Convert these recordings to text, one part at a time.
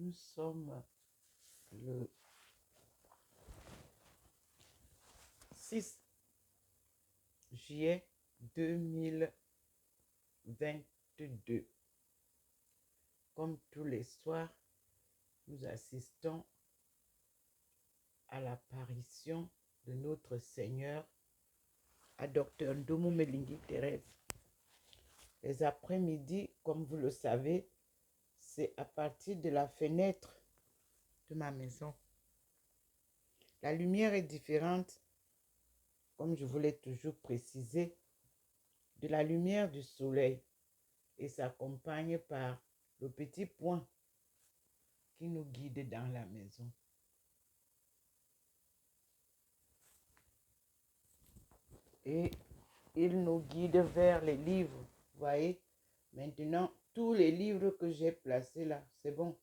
Nous sommes le 6 juillet 2022. Comme tous les soirs, nous assistons à l'apparition de notre Seigneur à Dr Ndomo Melingi Thérèse. Les après-midi, comme vous le savez, c'est à partir de la fenêtre de ma maison. La lumière est différente, comme je vous l'ai toujours précisé, de la lumière du soleil et s'accompagne par le petit point qui nous guide dans la maison. Et il nous guide vers les livres. Vous voyez, maintenant, tous les livres que j'ai placés là, c'est bon.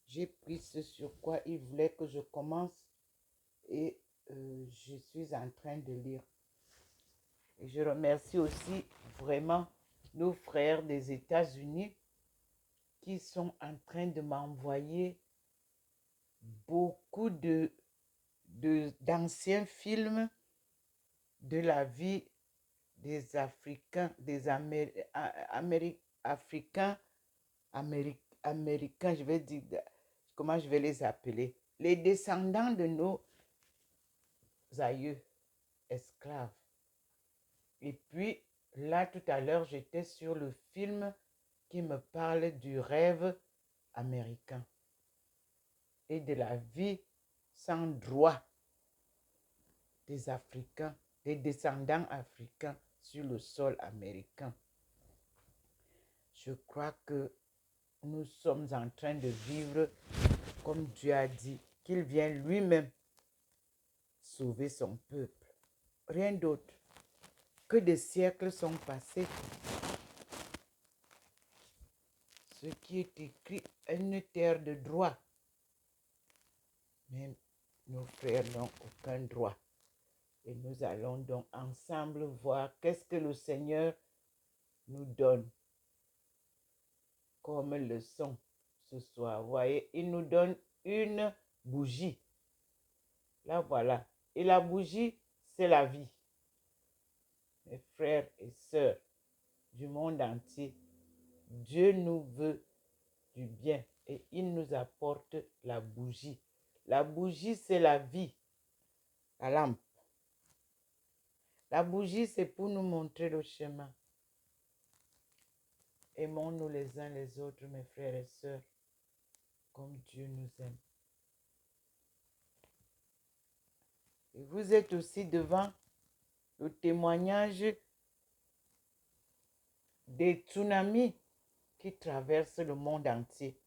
J'ai pris ce sur quoi il voulait que je commence et je suis en train de lire. Et je remercie aussi vraiment nos frères des États-Unis qui sont en train de m'envoyer beaucoup d'anciens films de la vie des Africains, des Américains, je vais dire, comment je vais les appeler, les descendants de nos aïeux esclaves. Et puis, là, tout à l'heure, j'étais sur le film qui me parle du rêve américain et de la vie sans droit des Africains, des descendants africains sur le sol américain. Je crois que nous sommes en train de vivre comme Dieu a dit, qu'il vient lui-même sauver son peuple. Rien d'autre. Que des siècles sont passés. Ce qui est écrit est une terre de droit. Mais nos frères n'ont aucun droit. Et nous allons donc ensemble voir qu'est-ce que le Seigneur nous donne comme leçon ce soir. Vous voyez, il nous donne une bougie. Là, voilà. Et la bougie, c'est la vie. Mes frères et sœurs du monde entier, Dieu nous veut du bien et il nous apporte la bougie. La bougie, c'est la vie. La lampe. La bougie, c'est pour nous montrer le chemin. Aimons-nous les uns les autres, mes frères et sœurs, comme Dieu nous aime. Et vous êtes aussi devant le témoignage des tsunamis qui traversent le monde entier.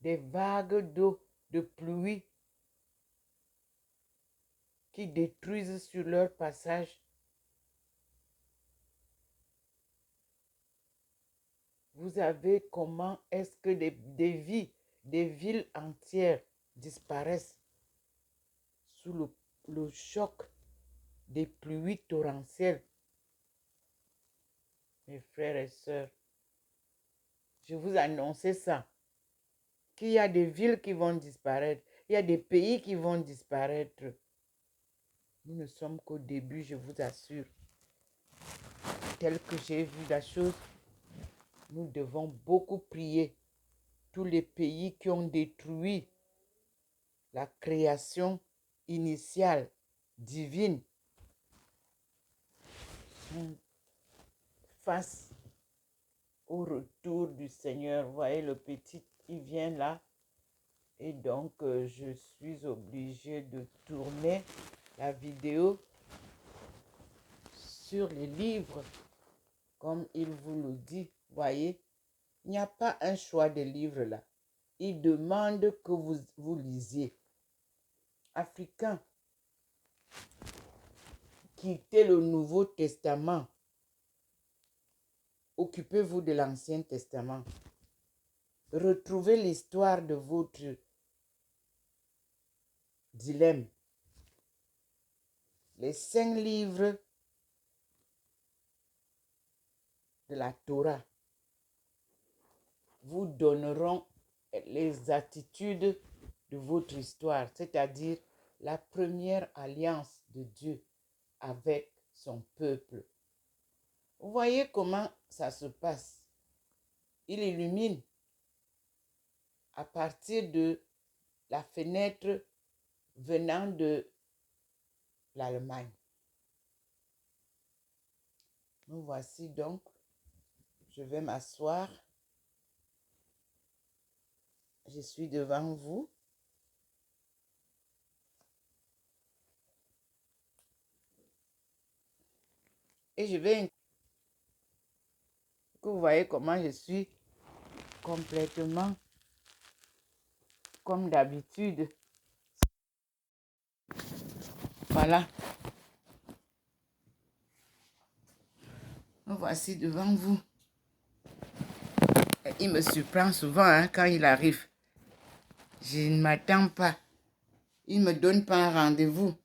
Des vagues d'eau, de pluie qui détruisent sur leur passage. Vous avez comment est-ce que des villes entières disparaissent sous le choc des pluies torrentielles. Mes frères et sœurs, je vous annonçais ça, qu'il y a des villes qui vont disparaître, il y a des pays qui vont disparaître. Nous ne sommes qu'au début, je vous assure. Tel que j'ai vu la chose, nous devons beaucoup prier. Tous les pays qui ont détruit la création initiale, divine, sont face au retour du Seigneur. Vous voyez, le petit, il vient là. Et donc, je suis obligée de tourner la vidéo sur les livres, comme il vous le dit. Vous voyez, il n'y a pas un choix de livres là. Il demande que vous lisiez. Africains, quittez le Nouveau Testament. Occupez-vous de l'Ancien Testament. Retrouvez l'histoire de votre dilemme. Les 5 livres de la Torah. vous donneront les attitudes de votre histoire, c'est-à-dire la première alliance de Dieu avec son peuple. Vous voyez comment ça se passe. Il illumine à partir de la fenêtre venant de l'Allemagne. Nous voici donc. Je vais m'asseoir. Je suis devant vous. Et je vais... Que vous voyez comment je suis complètement comme d'habitude. Voilà. Nous voici devant vous. Il me surprend souvent quand il arrive. Je ne m'attends pas. Il ne me donne pas un rendez-vous.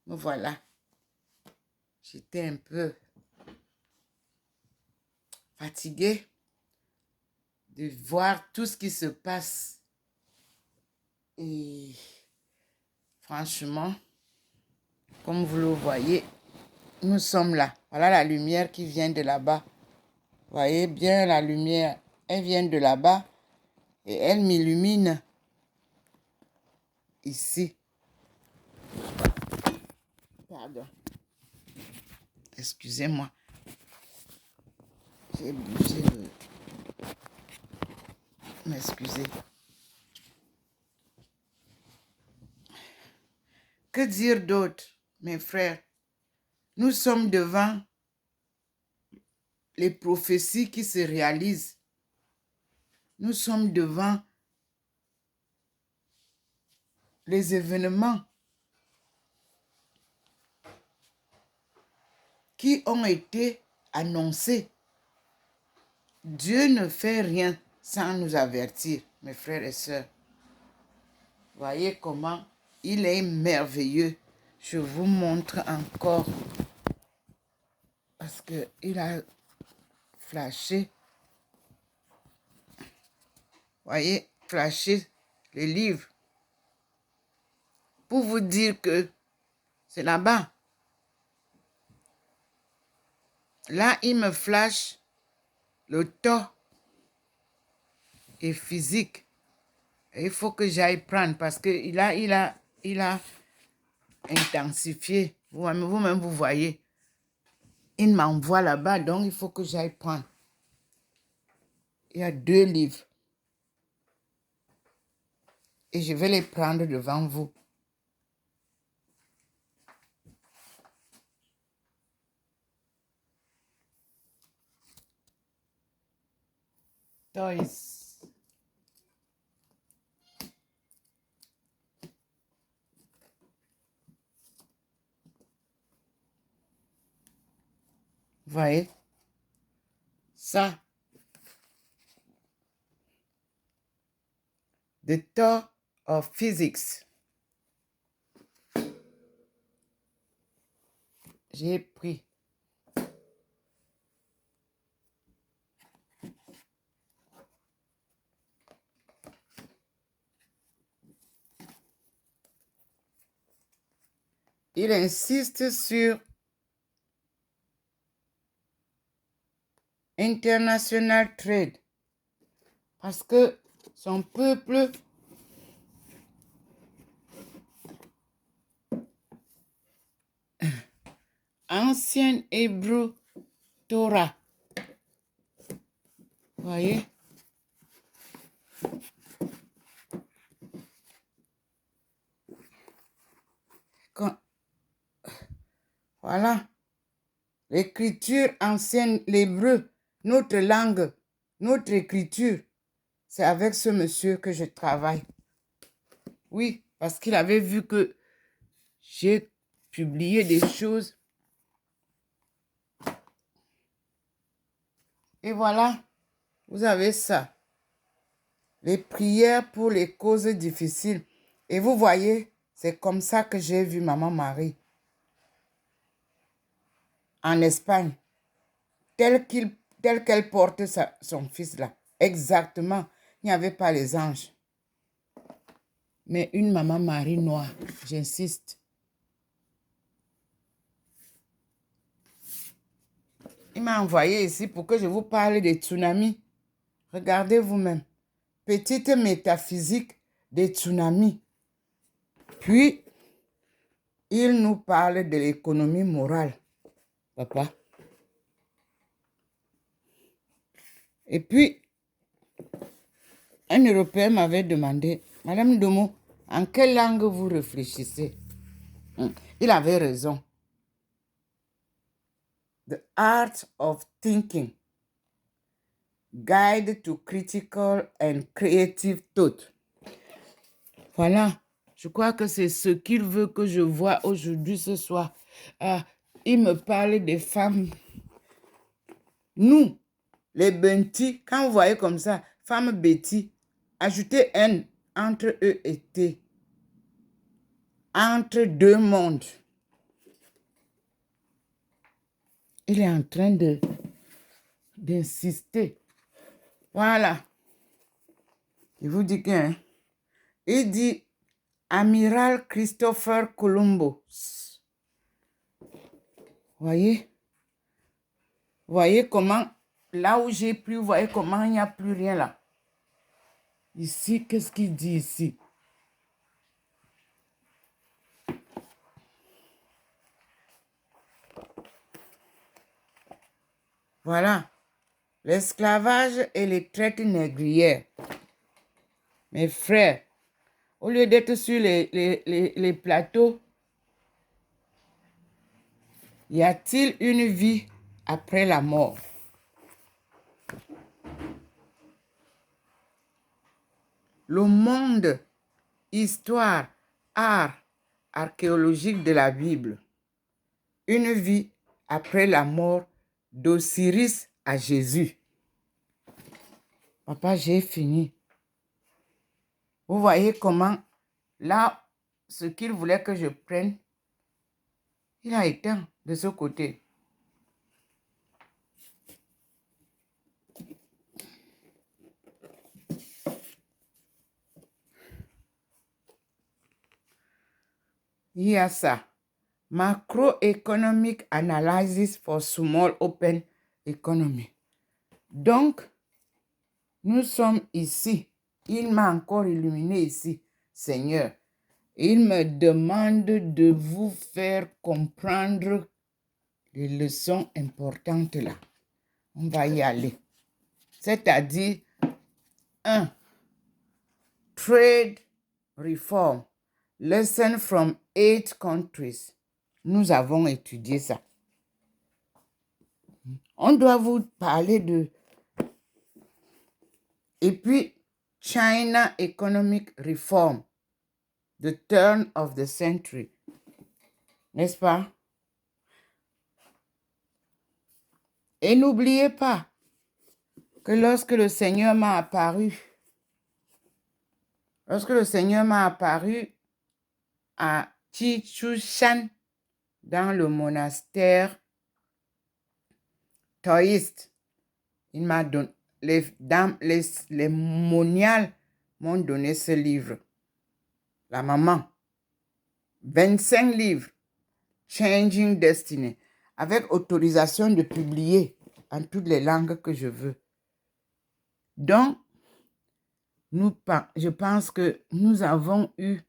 Me voilà. J'étais un peu fatiguée de voir tout ce qui se passe. Et franchement, comme vous le voyez, nous sommes là. Voilà la lumière qui vient de là-bas. Vous voyez bien la lumière. Elle vient de là-bas et elle m'illumine ici. Pardon. Excusez-moi. J'ai bougé le... M'excusez. Que dire d'autre, mes frères? Nous sommes devant les prophéties qui se réalisent. Nous sommes devant les événements qui ont été annoncés. Dieu ne fait rien sans nous avertir, mes frères et sœurs. Voyez comment il est merveilleux. Je vous montre encore parce qu'il a flashé. Voyez, flashé les livres pour vous dire que c'est là-bas. Là, il me flash le temps est physique. Et il faut que j'aille prendre parce qu'il a intensifié. Vous-même, vous voyez. Il m'envoie là-bas, donc il faut que j'aille prendre. Il y a 2 livres. Et je vais les prendre devant vous. Toys. Vous voyez? Ça. The Tour of Physics. J'ai pris. Il insiste sur International Trade parce que son peuple ancien hébreu Torah. Vous voyez? Voilà. L'écriture ancienne, l'hébreu, notre langue, notre écriture, c'est avec ce monsieur que je travaille. Oui, parce qu'il avait vu que j'ai publié des choses. Et voilà, vous avez ça. Les prières pour les causes difficiles. Et vous voyez, c'est comme ça que j'ai vu Maman Marie en Espagne. Tel telle qu'elle porte son fils là. Exactement. Il n'y avait pas les anges. Mais une maman Marie noire, j'insiste. Il m'a envoyé ici pour que je vous parle des tsunamis. Regardez vous-même. Petite métaphysique des tsunamis. Puis, il nous parle de l'économie morale. Papa. Et puis, un Européen m'avait demandé, Madame Domo, en quelle langue vous réfléchissez? Il avait raison. The Art of Thinking. Guide to Critical and Creative Thought. Voilà, je crois que c'est ce qu'il veut que je vois aujourd'hui, ce soir. Il me parle des femmes. Nous, les Bentis, quand vous voyez comme ça, femmes Betty, ajoutez N entre E et T. Entre deux mondes. Il est en train d'insister. Voilà. Il vous dit que... il dit Amiral Christopher Columbus. Voyez? Voyez comment, là où j'ai plus, voyez comment il n'y a plus rien là. Ici, qu'est-ce qu'il dit ici? Voilà. L'esclavage et les traites négrières. Mes frères, au lieu d'être sur les plateaux, y a-t-il une vie après la mort? Le monde, histoire, art, archéologique de la Bible. Une vie après la mort d'Osiris à Jésus. Papa, j'ai fini. Vous voyez comment, là, ce qu'il voulait que je prenne, il a éteint de ce côté. Il y a ça. Macroeconomic Analysis for Small Open Economy. Donc, nous sommes ici. Il m'a encore illuminé ici, Seigneur. Il me demande de vous faire comprendre les leçons importantes là. On va y aller. C'est-à-dire, 1. Trade Reform. Lesson from 8 countries. Nous avons étudié ça. On doit vous parler de... Et puis, China Economic Reform. The turn of the century. N'est-ce pas? Et n'oubliez pas que lorsque le Seigneur m'a apparu à Chichushan, dans le monastère taoïste, il m'a donné, les moniales m'ont donné ce livre. La maman. 25 livres. Changing Destiny. Avec autorisation de publier en toutes les langues que je veux. Donc, je pense que nous avons eu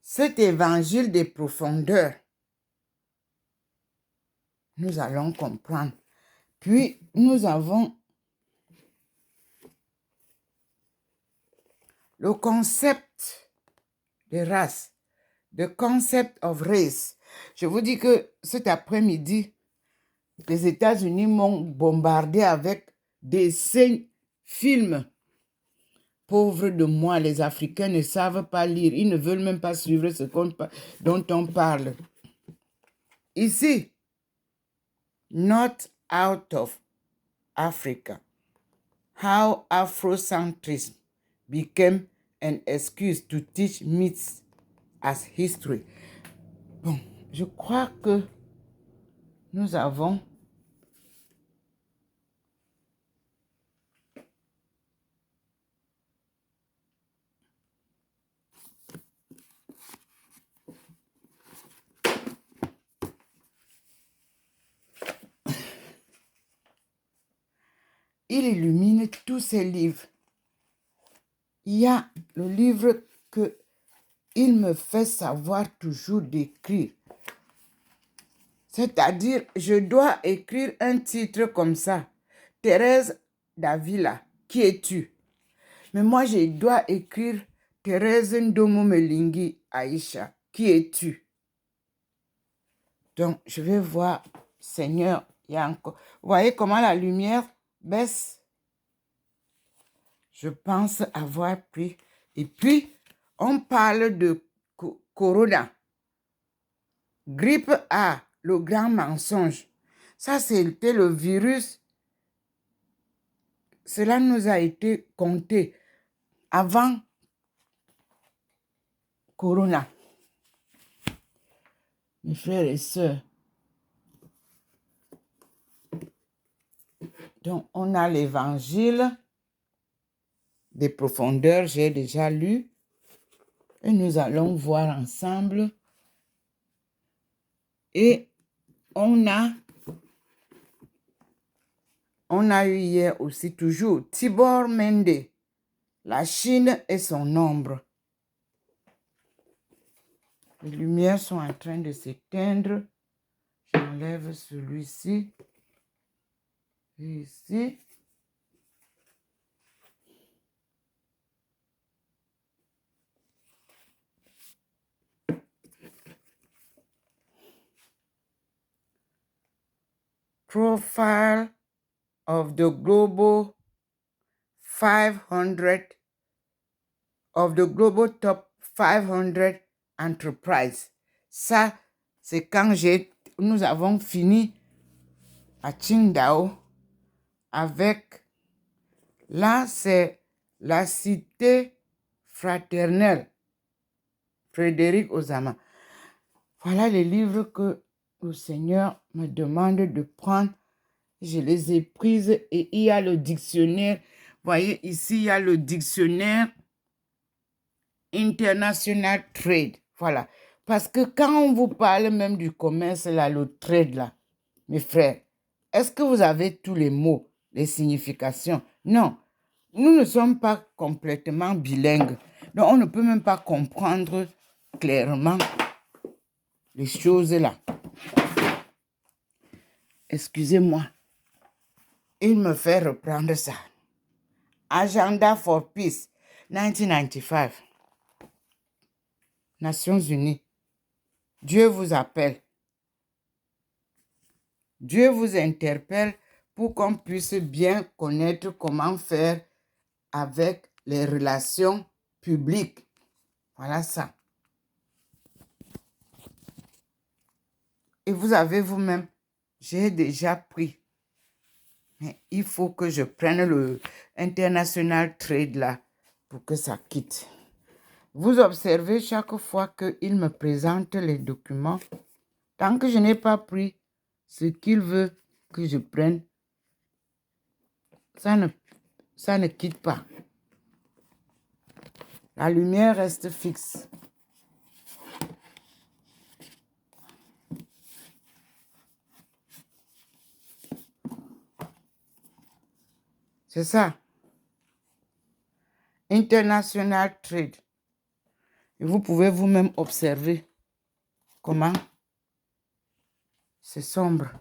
cet évangile des profondeurs. Nous allons comprendre. Puis, nous avons le concept de race, the concept of race. Je vous dis que cet après-midi, les États-Unis m'ont bombardé avec des films. Pauvres de moi, les Africains ne savent pas lire. Ils ne veulent même pas suivre ce dont on parle. Ici, Not Out of Africa. How Afrocentrism became an excuse to teach myths as history. Bon, je crois que nous avons il illumine tous ses livres. Il y a le livre que il me fait savoir toujours d'écrire. C'est-à-dire, je dois écrire un titre comme ça. Thérèse Davila, qui es-tu? Mais moi, je dois écrire Thérèse Ndomo Melingi Aïcha, qui es-tu? Donc, je vais voir, Seigneur, il y a encore... Vous voyez comment la lumière baisse? Je pense avoir pris. Et puis, on parle de corona. Grippe A, le grand mensonge. Ça, c'était le virus. Cela nous a été compté avant corona. Mes frères et sœurs. Donc, on a l'évangile des profondeurs, j'ai déjà lu. Et nous allons voir ensemble. Et on a eu hier aussi toujours Tibor Mende, la Chine et son ombre. Les lumières sont en train de s'éteindre. J'enlève celui-ci. Ici. Profile of the global 500 of the global top 500 enterprises. Ça, c'est quand nous avons fini à Qingdao avec, là, c'est la cité fraternelle, Frédéric Osama. Voilà les livres que le Seigneur me demande de prendre. Je les ai prises et il y a le dictionnaire. Vous voyez, ici, il y a le dictionnaire International Trade. Voilà. Parce que quand on vous parle même du commerce, là, le trade, là, mes frères, est-ce que vous avez tous les mots, les significations? Non. Nous ne sommes pas complètement bilingues. Donc, on ne peut même pas comprendre clairement les choses là. Excusez-moi. Il me fait reprendre ça. Agenda for Peace, 1995. Nations Unies. Dieu vous appelle. Dieu vous interpelle pour qu'on puisse bien connaître comment faire avec les relations publiques. Voilà ça. Et vous avez vous-même, j'ai déjà pris. Mais il faut que je prenne le International Trade là pour que ça quitte. Vous observez chaque fois qu'il me présente les documents, tant que je n'ai pas pris ce qu'il veut que je prenne, ça ne quitte pas. La lumière reste fixe. C'est ça. International Trade. Et vous pouvez vous-même observer comment c'est sombre.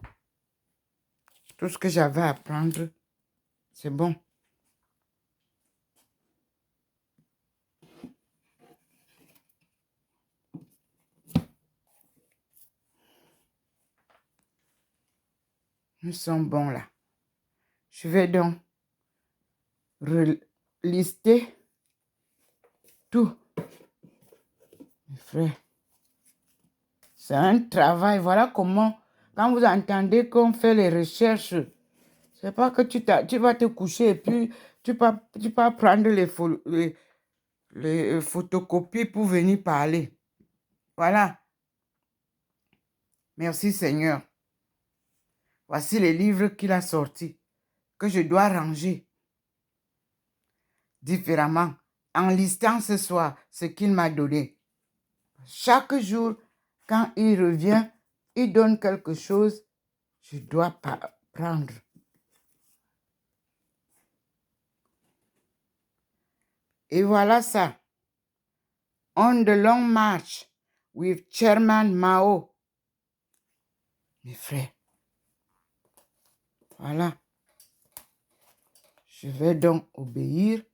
Tout ce que j'avais à prendre, c'est bon. Nous sommes bons là. Je vais donc lister tout. Mes frères, c'est un travail. Voilà comment, quand vous entendez qu'on fait les recherches, c'est pas que tu vas te coucher et puis tu vas prendre les photocopies pour venir parler. Voilà. Merci Seigneur. Voici les livres qu'il a sortis, que je dois ranger différemment, en listant ce soir ce qu'il m'a donné. Chaque jour, quand il revient, il donne quelque chose, je dois prendre. Et voilà ça. On the long march with Chairman Mao. Mes frères. Voilà. Je vais donc obéir.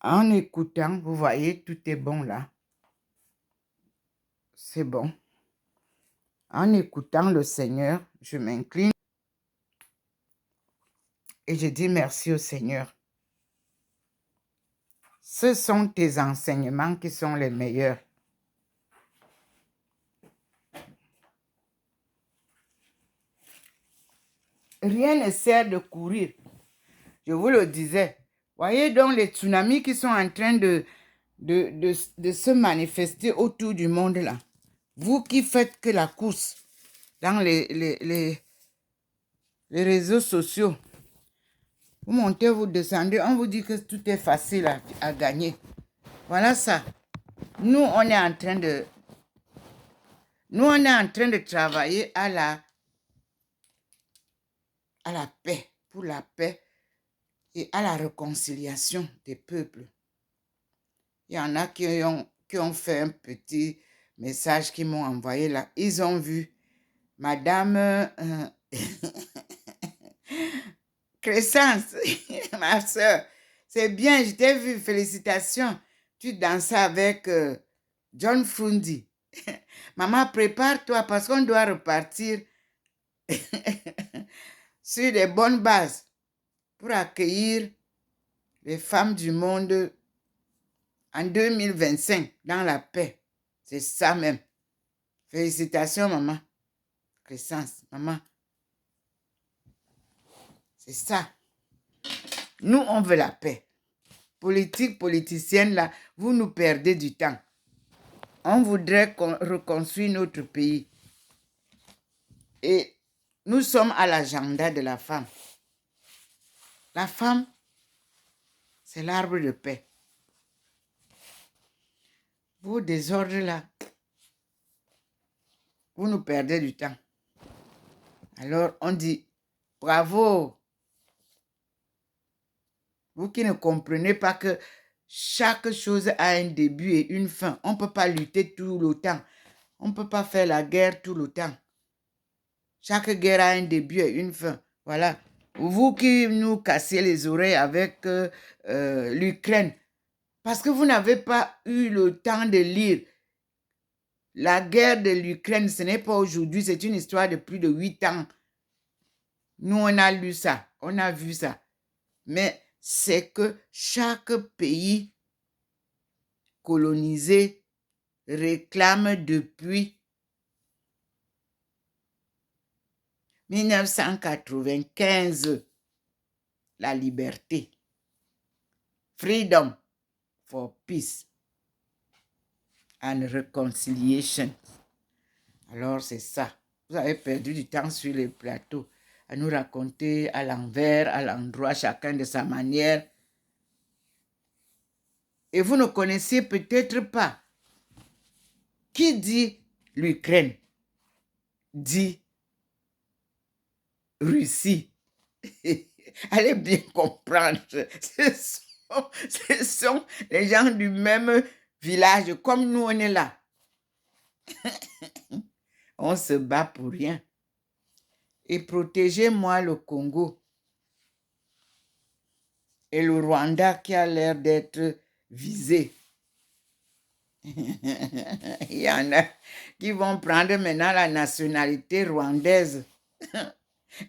En écoutant, vous voyez, tout est bon là. C'est bon. En écoutant le Seigneur, je m'incline et je dis merci au Seigneur. Ce sont tes enseignements qui sont les meilleurs. Rien ne sert de courir. Je vous le disais. Voyez donc les tsunamis qui sont en train de se manifester autour du monde là. Vous qui faites que la course dans les réseaux sociaux, vous montez, vous descendez, on vous dit que tout est facile à gagner. Voilà ça. Nous, on est en train de travailler à la paix, pour la paix et à la réconciliation des peuples. Il y en a qui ont fait un petit message qu'ils m'ont envoyé là. Ils ont vu Madame Crescence, ma soeur. C'est bien, je t'ai vu, félicitations. Tu dansais avec John Frundi. Maman, prépare-toi parce qu'on doit repartir sur des bonnes bases pour accueillir les femmes du monde en 2025 dans la paix. C'est ça même. Félicitations, maman. Crescence, maman. C'est ça. Nous, on veut la paix. Politique, politicienne, là, vous nous perdez du temps. On voudrait reconstruire notre pays. Et nous sommes à l'agenda de la femme. La femme, c'est l'arbre de paix. Vos désordres là, vous nous perdez du temps. Alors on dit, bravo. Vous qui ne comprenez pas que chaque chose a un début et une fin. On ne peut pas lutter tout le temps. On ne peut pas faire la guerre tout le temps. Chaque guerre a un début et une fin. Voilà. Vous qui nous cassez les oreilles avec l'Ukraine, parce que vous n'avez pas eu le temps de lire. La guerre de l'Ukraine, ce n'est pas aujourd'hui, c'est une histoire de plus de 8 ans. Nous, on a lu ça, on a vu ça. Mais c'est que chaque pays colonisé réclame depuis 1995 la liberté. Freedom for peace and reconciliation. Alors, c'est ça. Vous avez perdu du temps sur les plateaux à nous raconter à l'envers, à l'endroit, chacun de sa manière. Et vous ne connaissez peut-être pas. Qui dit l'Ukraine dit Russie. Allez bien comprendre. Ce sont les gens du même village, comme nous on est là. On se bat pour rien. Et protégez-moi le Congo et le Rwanda qui a l'air d'être visé. Il y en a qui vont prendre maintenant la nationalité rwandaise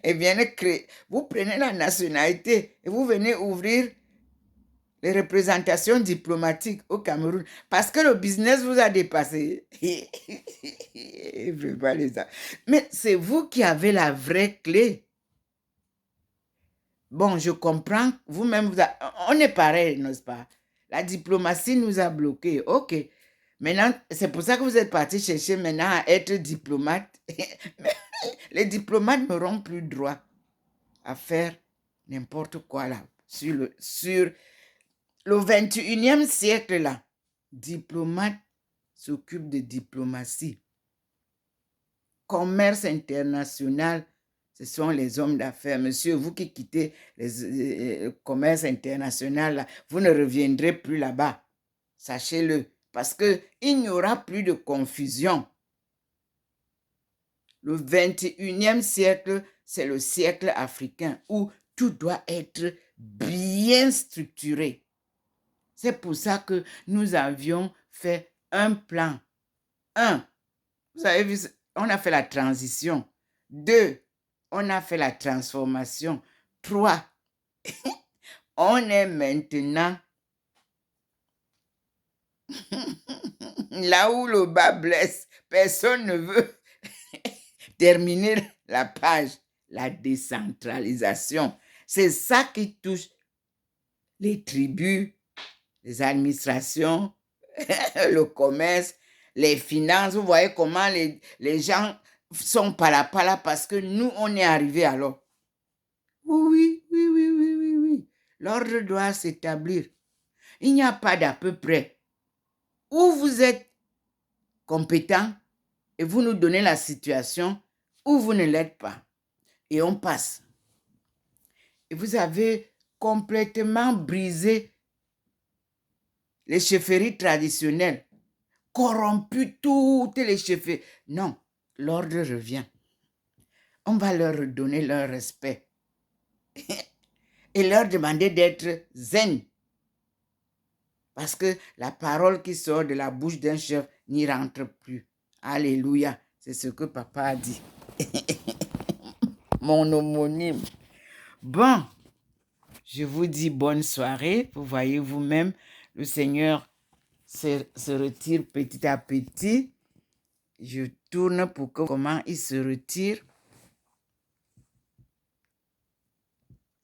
et viennent créer. Vous prenez la nationalité et vous venez ouvrir les représentations diplomatiques au Cameroun parce que le business vous a dépassé. Mais c'est vous qui avez la vraie clé. Bon, je comprends, vous-même, on est pareil, n'est-ce pas? La diplomatie nous a bloqués, ok. Maintenant, c'est pour ça que vous êtes parti chercher maintenant à être diplomate. Les diplomates n'auront plus droit à faire n'importe quoi là. Sur le 21e siècle là, diplomate s'occupe de diplomatie. Commerce international, ce sont les hommes d'affaires. Monsieur, vous qui quittez le commerce international, là, vous ne reviendrez plus là-bas. Sachez-le. Parce qu'il n'y aura plus de confusion. Le 21e siècle, c'est le siècle africain où tout doit être bien structuré. C'est pour ça que nous avions fait un plan. 1, vous avez vu, on a fait la transition. 2, on a fait la transformation. 3, on est maintenant là où le bas blesse. Personne ne veut terminer la page. La décentralisation. C'est ça qui touche les tribus, les administrations, le commerce, les finances. Vous voyez comment les gens sont pala parce que nous, on est arrivés alors. Oui. L'ordre doit s'établir. Il n'y a pas d'à peu près. Ou vous êtes compétent et vous nous donnez la situation, ou vous ne l'êtes pas. Et on passe. Et vous avez complètement brisé les chefferies traditionnelles, corrompu toutes les chefferies. Non, l'ordre revient. On va leur redonner leur respect et leur demander d'être zen. Parce que la parole qui sort de la bouche d'un chef n'y rentre plus. Alléluia, c'est ce que papa a dit. Mon homonyme. Bon, je vous dis bonne soirée. Vous voyez vous-même, le Seigneur se retire petit à petit. Je tourne pour que comment il se retire.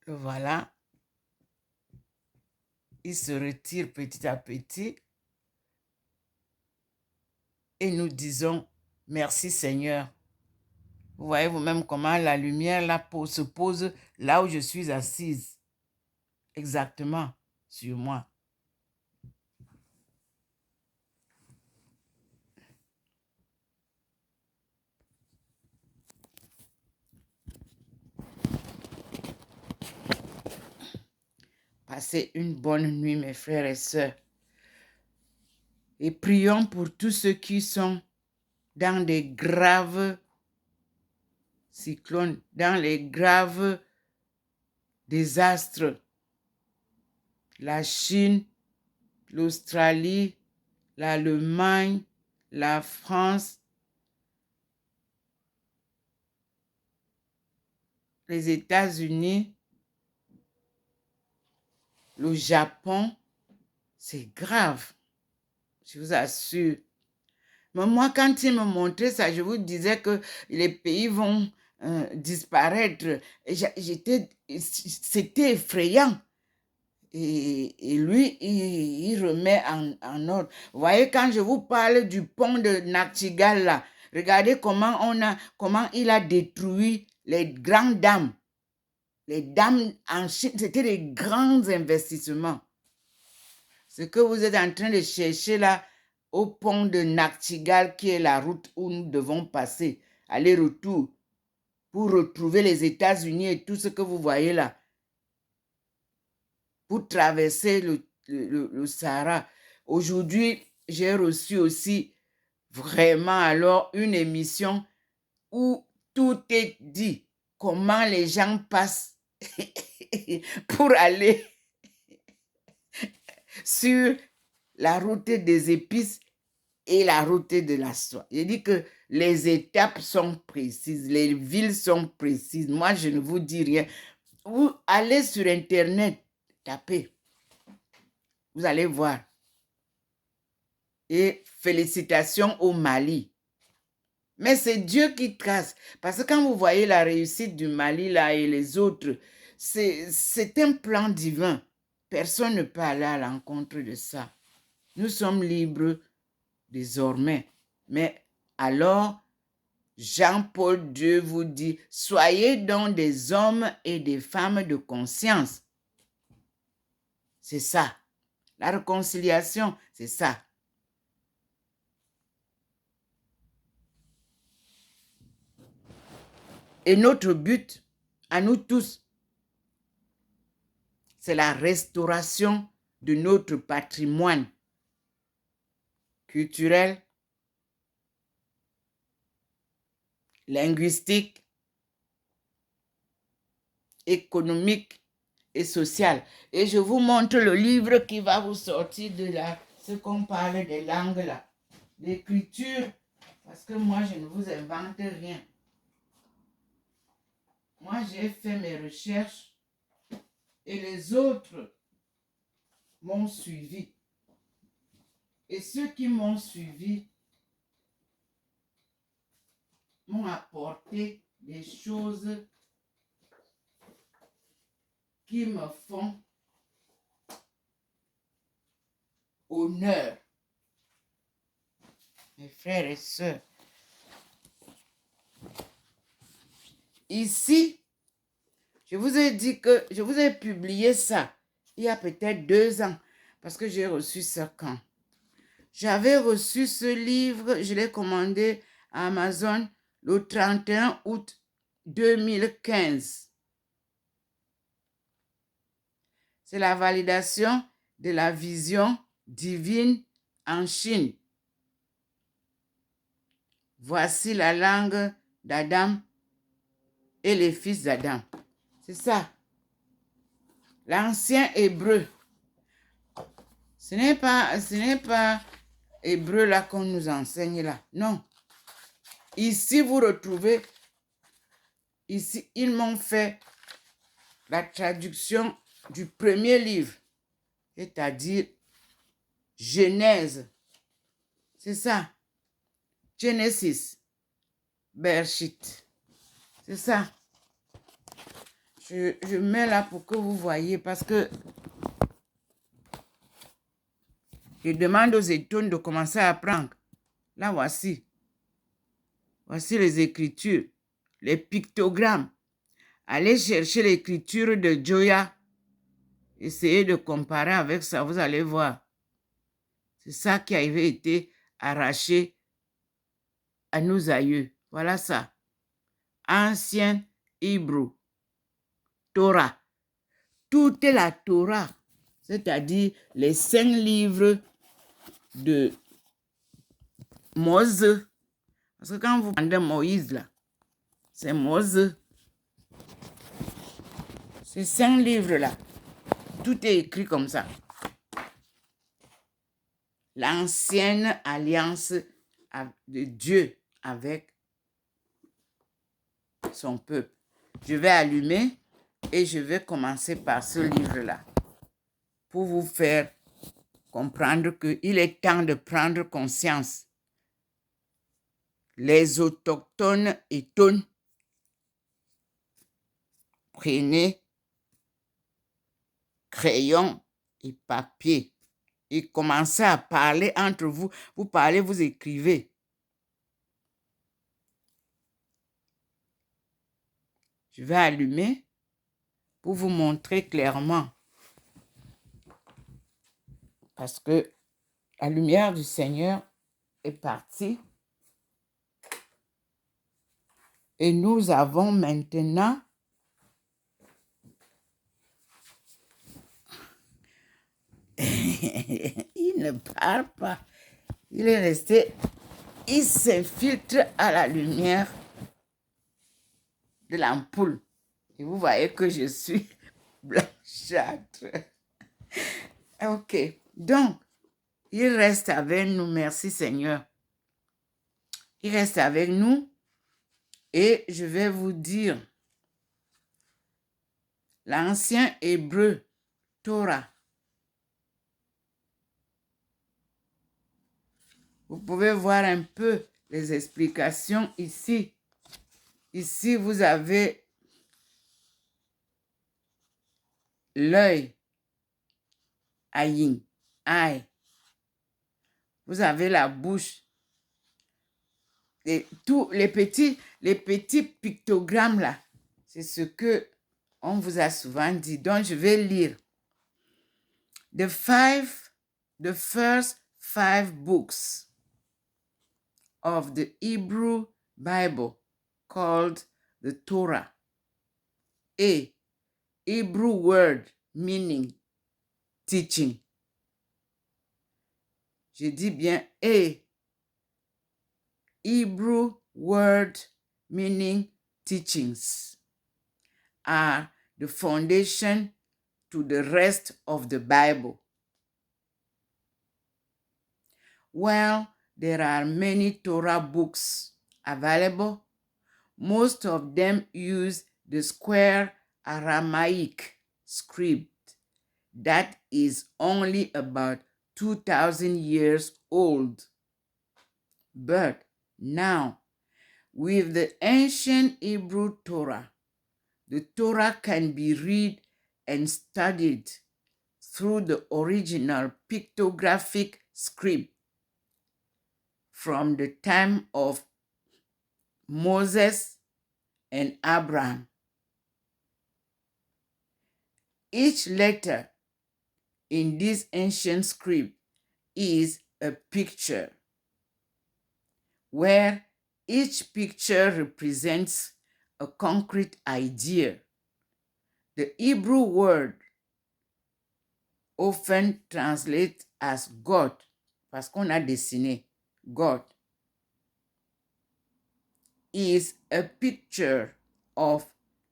Voilà. Il se retire petit à petit. Et nous disons, merci Seigneur. Vous voyez vous-même comment la lumière là, se pose là où je suis assise. Exactement sur moi. Passez une bonne nuit, mes frères et sœurs. Et prions pour tous ceux qui sont dans des graves cyclones, dans les graves désastres. La Chine, l'Australie, l'Allemagne, la France, les États-Unis, le Japon, c'est grave, je vous assure. Mais moi, quand il me montrait ça, je vous disais que les pays vont disparaître. C'était effrayant. Et lui, il remet en ordre. Vous voyez, quand je vous parle du pont de Nachtigal, là, regardez comment il a détruit les grandes dames. Les dames en Chine, c'était des grands investissements. Ce que vous êtes en train de chercher là, au pont de Nachtigal, qui est la route où nous devons passer, aller-retour, pour retrouver les États-Unis et tout ce que vous voyez là, pour traverser le Sahara. Aujourd'hui, j'ai reçu aussi vraiment alors une émission où tout est dit, comment les gens passent pour aller sur la route des épices et la route de la soie. Je dis que les étapes sont précises, les villes sont précises. Moi, je ne vous dis rien. Vous allez sur Internet, tapez. Vous allez voir. Et félicitations au Mali. Mais c'est Dieu qui trace. Parce que quand vous voyez la réussite du Mali là et les autres, c'est un plan divin. Personne ne peut aller à l'encontre de ça. Nous sommes libres désormais. Mais alors, Jean-Paul II vous dit, soyez donc des hommes et des femmes de conscience. C'est ça. La réconciliation, c'est ça. Et notre but, à nous tous, c'est la restauration de notre patrimoine culturel, linguistique, économique et social. Et je vous montre le livre qui va vous sortir de là, ce qu'on parle des langues là, l'écriture, parce que moi, je ne vous invente rien. Moi, j'ai fait mes recherches et les autres m'ont suivi. Et ceux qui m'ont suivi m'ont apporté des choses qui me font honneur. Mes frères et sœurs, ici, je vous ai dit que je vous ai publié ça il y a peut-être 2 ans, parce que j'ai reçu ça quand? J'avais reçu ce livre, je l'ai commandé à Amazon le 31 août 2015. C'est la validation de la vision divine en Chine. Voici la langue d'Adam et les fils d'Adam. C'est ça. L'ancien hébreu. Ce n'est pas hébreu là qu'on nous enseigne là. Non. Ici, vous retrouvez, ici, ils m'ont fait la traduction du premier livre, c'est-à-dire Genèse. C'est ça. Genesis. Bereshit. C'est ça. Je mets là pour que vous voyez parce que je demande aux étones de commencer à apprendre. Là, voici. Voici les écritures, les pictogrammes. Allez chercher l'écriture de Joya. Essayez de comparer avec ça, vous allez voir. C'est ça qui avait été arraché à nos aïeux. Voilà ça. Ancien Hébreu. Torah. Tout est la Torah. C'est-à-dire les 5 livres de Moïse. Parce que quand vous demandez Moïse, là, c'est Moïse. Ces 5 livres-là, tout est écrit comme ça. L'ancienne alliance de Dieu avec son peuple. Je vais allumer et je vais commencer par ce livre-là pour vous faire comprendre qu'il est temps de prendre conscience. Les autochtones et tones, prenez crayon et papier et commencez à parler entre vous. Vous parlez, vous écrivez. Je vais allumer pour vous montrer clairement. Parce que la lumière du Seigneur est partie. Et nous avons maintenant il ne parle pas. Il est resté, il s'infiltre à la lumière de l'ampoule. Et vous voyez que je suis blanchâtre. Ok, donc, il reste avec nous, merci Seigneur. Il reste avec nous et je vais vous dire, l'ancien hébreu, Torah. Vous pouvez voir un peu les explications ici. Ici, vous avez l'œil, aïn, aïe. Vous avez la bouche. Et tous les petits pictogrammes là, c'est ce que on vous a souvent dit. Donc, je vais lire. The first 5 books of the Hebrew Bible called the Torah. A Hebrew word meaning teaching. Je dis bien A Hebrew word meaning teachings are the foundation to the rest of the Bible. While there are many Torah books available, most of them use the square Aramaic script that is only about 2,000 years old. But now, with the ancient Hebrew Torah, the Torah can be read and studied through the original pictographic script from the time of Moses and Abraham. Each letter in this ancient script is a picture, where each picture represents a concrete idea. The Hebrew word often translated as God, parce qu'on a dessiné God, is a picture of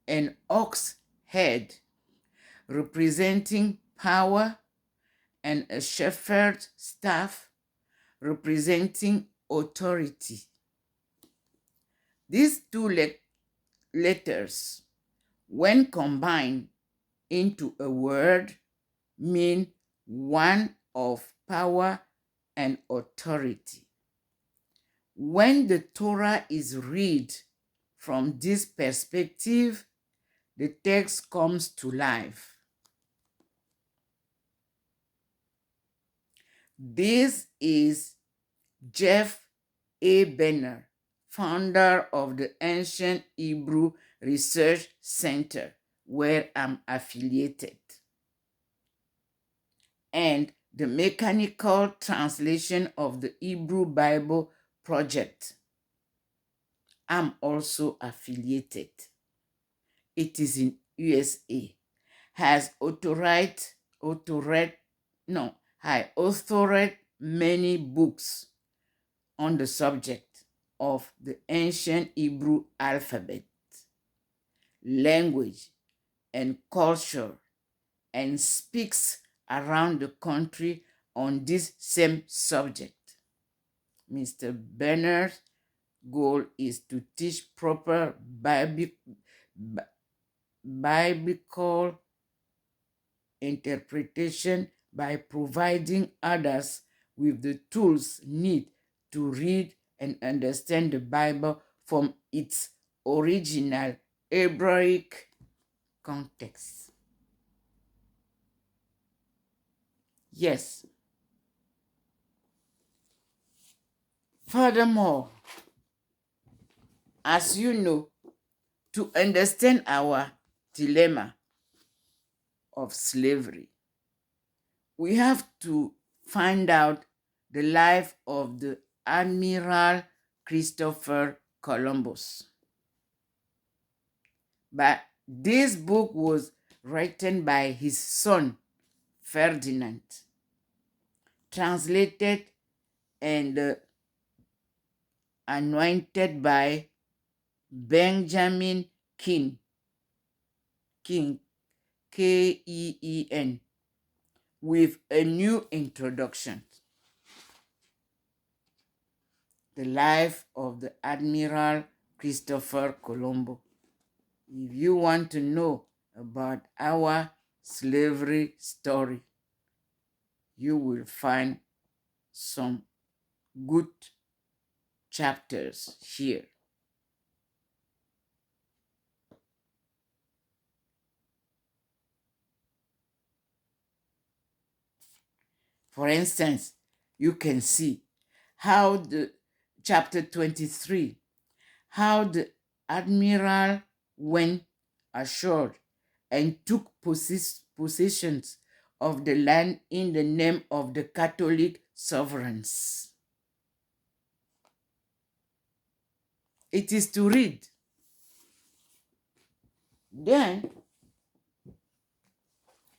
an ox head representing power and a shepherd's staff representing authority. These two letters, when combined into a word, mean one of power and authority. When the Torah is read from this perspective, the text comes to life. This is Jeff A. Benner, founder of the Ancient Hebrew Research Center, where I'm affiliated, and the Mechanical Translation of the Hebrew Bible Project. I'm also affiliated. It is in USA. Has authored many books on the subject of the ancient Hebrew alphabet, language, and culture, and speaks around the country on this same subject. Mr. Benner's goal is to teach proper biblical interpretation by providing others with the tools needed to read and understand the Bible from its original Hebraic context. Yes. Furthermore, as you know, to understand our dilemma of slavery, we have to find out the life of the Admiral Christopher Columbus. But this book was written by his son, Ferdinand, translated and anointed by Benjamin Keene, K-E-E-N, with a new introduction. The life of the Admiral Christopher Columbus. If you want to know about our slavery story, you will find some good chapters here. For instance, you can see how the chapter 23, how the admiral went ashore and took possessions of the land in the name of the Catholic sovereigns. It is to read. Then,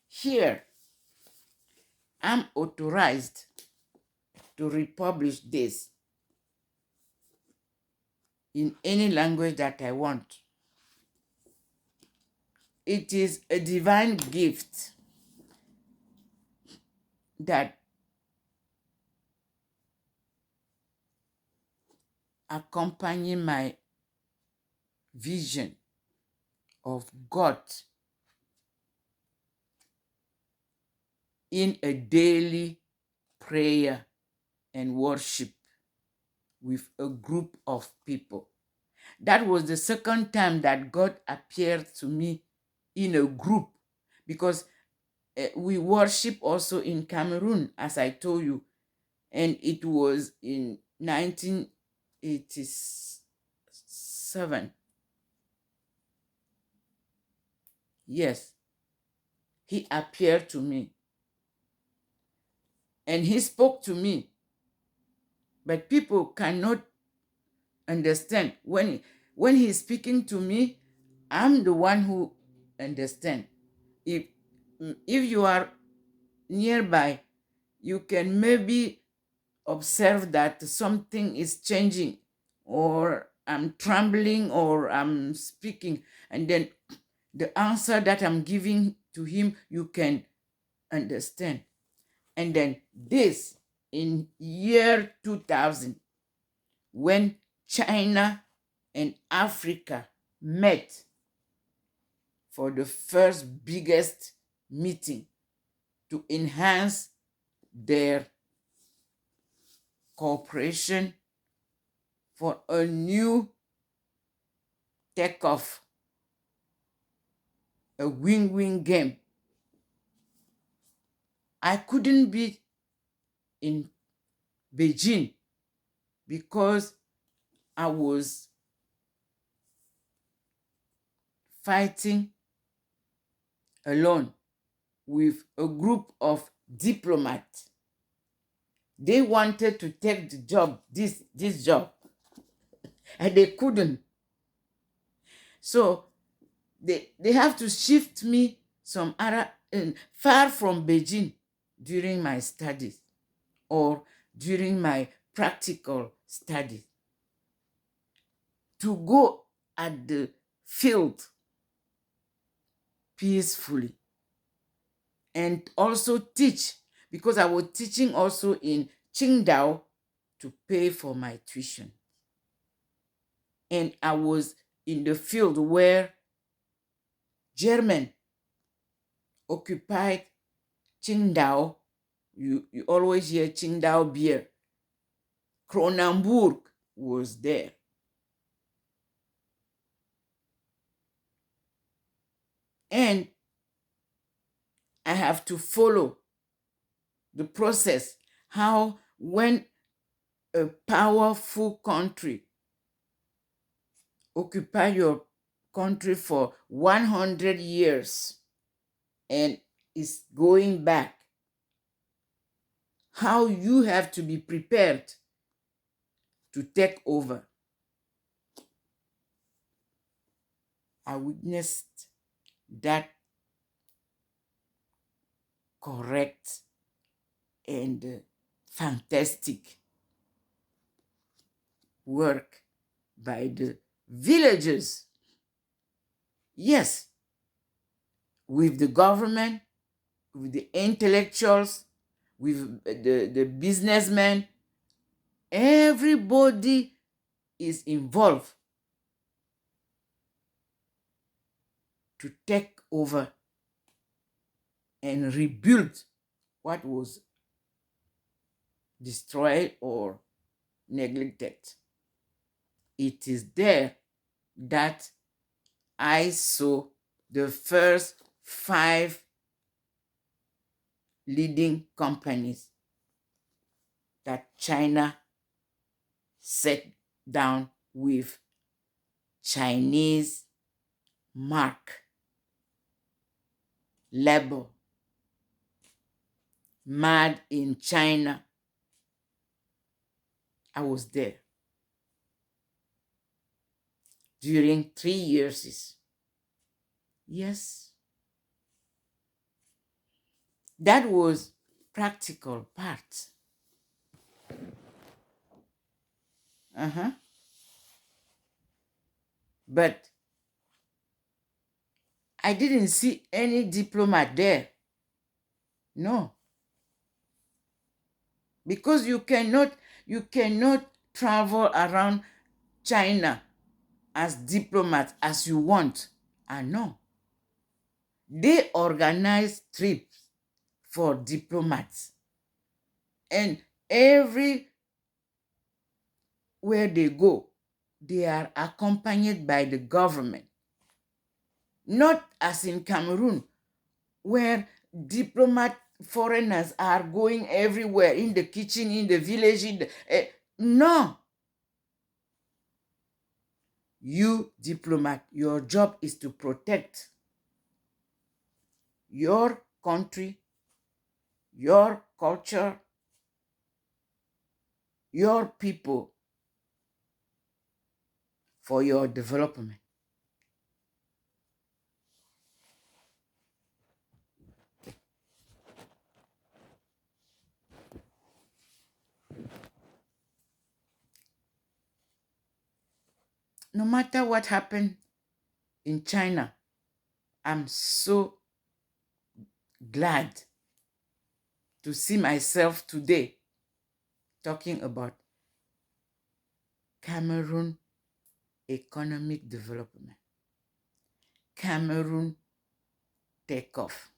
here, I'm authorized to republish this in any language that I want. It is a divine gift that accompany my vision of God in a daily prayer and worship with a group of people. That was the second time that God appeared to me in a group, because we worship also in Cameroon, as I told you, and it was in 1987. Yes, he appeared to me and he spoke to me, but people cannot understand. When he's speaking to me, I'm the one who understand. If you are nearby, you can maybe observe that something is changing, or I'm trembling, or I'm speaking, and then the answer that I'm giving to him, you can understand. And then this, in year 2000, when China and Africa met for the first biggest meeting to enhance their cooperation for a new takeoff, a win-win game. I couldn't be in Beijing because I was fighting alone with a group of diplomats. They wanted to take the job, this job, and they couldn't. So they have to shift me some other far from Beijing during my studies or during my practical studies, to go at the field peacefully and also teach, because I was teaching also in Qingdao to pay for my tuition. And I was in the field where German occupied Qingdao. You always hear Qingdao beer. Kronenbourg was there. And I have to follow the process, how when a powerful country occupy your country for 100 years and is going back, how you have to be prepared to take over. I witnessed that correct and fantastic work by the villagers. Yes, with the government, with the intellectuals, with the businessmen, everybody is involved to take over and rebuild what was destroyed or neglected. It is there that I saw the first 5 leading companies that China set down with Chinese mark, label, made in China. I was there during 3 years. Yes. That was practical part. But I didn't see any diplomat there. No. Because you cannot travel around China as diplomat as you want. No. They organize trips for diplomats. And everywhere they go, they are accompanied by the government. Not as in Cameroon, where foreigners are going everywhere, in the kitchen, in the village, no. You, diplomat, your job is to protect your country, your culture, your people for your development. No matter what happened in China, I'm so glad to see myself today talking about Cameroon economic development. Cameroon takeoff.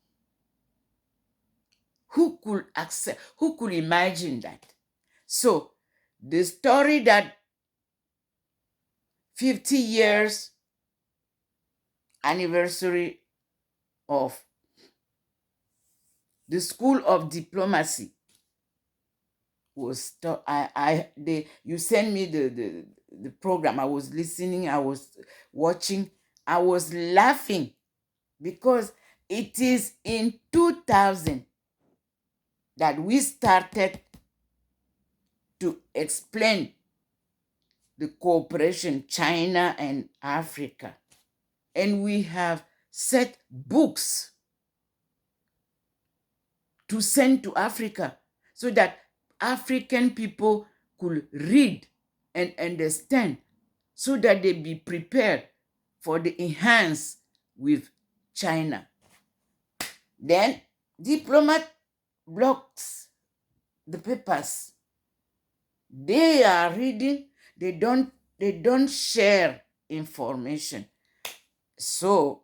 Who could accept, who could imagine that? So the story that 50 years anniversary of the School of Diplomacy was you sent me the program. I was listening, I was watching, I was laughing because it is in 2000 that we started to explain the cooperation China and Africa. And we have set books to send to Africa so that African people could read and understand, so that they be prepared for the enhance with China. Then diplomat blocks the papers. They are reading, they don't share information. So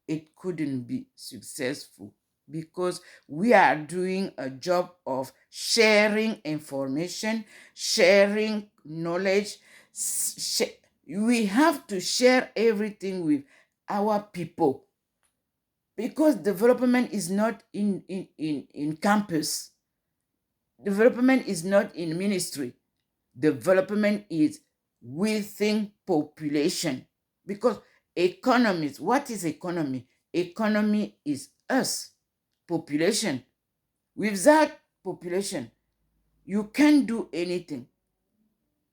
it couldn't be successful because we are doing a job of sharing information, sharing knowledge. We have to share everything with our people because development is not in campus. Development is not in ministry. Development is within population. Because economies, what is economy? Economy is us, population. Without population, you can't do anything.